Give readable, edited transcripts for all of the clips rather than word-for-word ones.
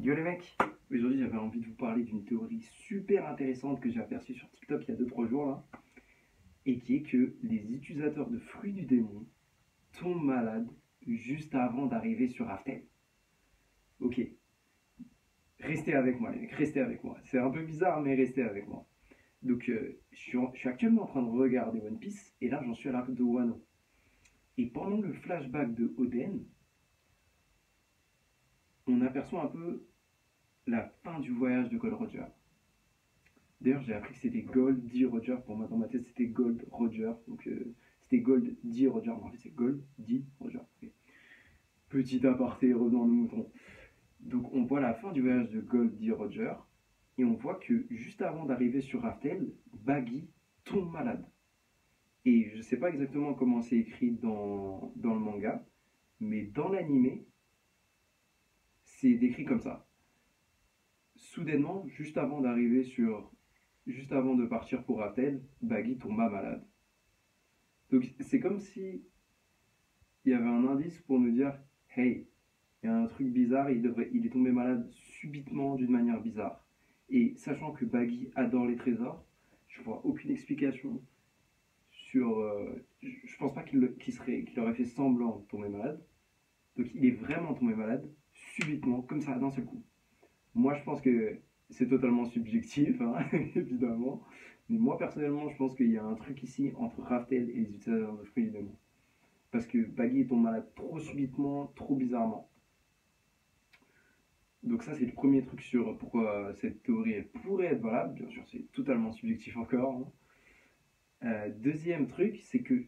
Yo les mecs, aujourd'hui j'avais envie de vous parler d'une théorie super intéressante que j'ai aperçue sur TikTok il y a 2-3 jours là, et qui est que les utilisateurs de fruits du démon tombent malades juste avant d'arriver sur Raftel. Ok, restez avec moi les mecs, restez avec moi. C'est un peu bizarre mais restez avec moi. Donc je suis actuellement en train de regarder One Piece et là j'en suis à l'arc de Wano. Et pendant le flashback de Oden, on aperçoit un peu la fin du voyage de Gold Roger. D'ailleurs, j'ai appris que c'était Gold D. Roger. Pour moi, dans ma tête, c'était Gold Roger. Donc, c'était Gold D. Roger. Mais en fait, c'est Gold D. Roger. Okay. Petit aparté, revenons à nos moutons. Donc, on voit la fin du voyage de Gold D. Roger. Et on voit que juste avant d'arriver sur Raftel, Baggy tombe malade. Et je ne sais pas exactement comment c'est écrit dans le manga, mais dans l'animé, c'est décrit comme ça. Soudainement, juste avant de partir pour Raftel, Baggy tomba malade. Donc c'est comme si il y avait un indice pour nous dire hey, il y a un truc bizarre, il est tombé malade subitement d'une manière bizarre. Et sachant que Baggy adore les trésors, je vois aucune explication sur. Je pense pas qu'il aurait fait semblant de tomber malade. Donc il est vraiment tombé malade subitement, comme ça, d'un seul coup. Moi je pense que c'est totalement subjectif, hein, évidemment. Mais moi personnellement, je pense qu'il y a un truc ici entre Raftel et les utilisateurs de fruits du démon. Parce que Baggy tombe malade trop subitement, trop bizarrement. Donc ça c'est le premier truc sur pourquoi cette théorie elle pourrait être valable. Bien sûr c'est totalement subjectif encore, hein. Deuxième truc, c'est que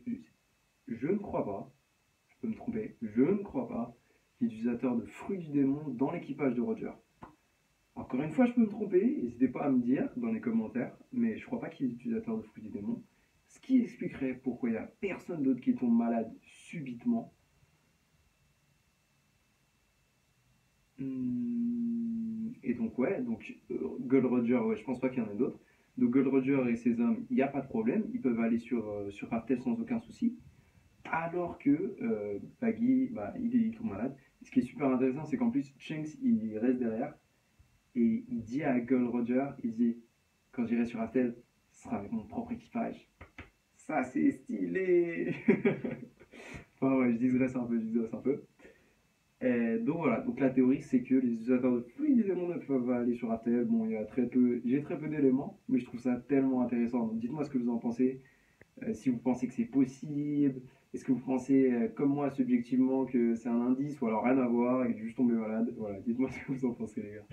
je ne crois pas, je peux me tromper, je ne crois pas l'utilisateur de fruits du démon dans l'équipage de Roger. Encore une fois, je peux me tromper, n'hésitez pas à me dire dans les commentaires, mais je ne crois pas qu'il y ait l'utilisateur de fruits du démon. Ce qui expliquerait pourquoi il n'y a personne d'autre qui tombe malade subitement. Et donc ouais, donc Gold Roger, ouais, je pense pas qu'il y en ait d'autres. Donc Gold Roger et ses hommes, il n'y a pas de problème, ils peuvent aller sur Raftel sans aucun souci. Alors que Baggy, bah, il tombe malade. Ce qui est super intéressant, c'est qu'en plus, Shanks, il reste derrière et il dit à Gold Roger, il dit, quand j'irai sur Raftel, ce sera avec mon propre équipage. Ça, c'est stylé. Enfin ouais, je digresse un peu, je digresse un peu. Donc voilà, donc la théorie c'est que les utilisateurs de fruits du démon ne peuvent aller sur Raftel. Bon, j'ai très peu d'éléments, mais je trouve ça tellement intéressant. Donc dites-moi ce que vous en pensez. Si vous pensez que c'est possible, est-ce que vous pensez comme moi subjectivement que c'est un indice ou alors rien à voir et que j'ai juste tombé malade. Voilà, dites-moi ce que vous en pensez les gars.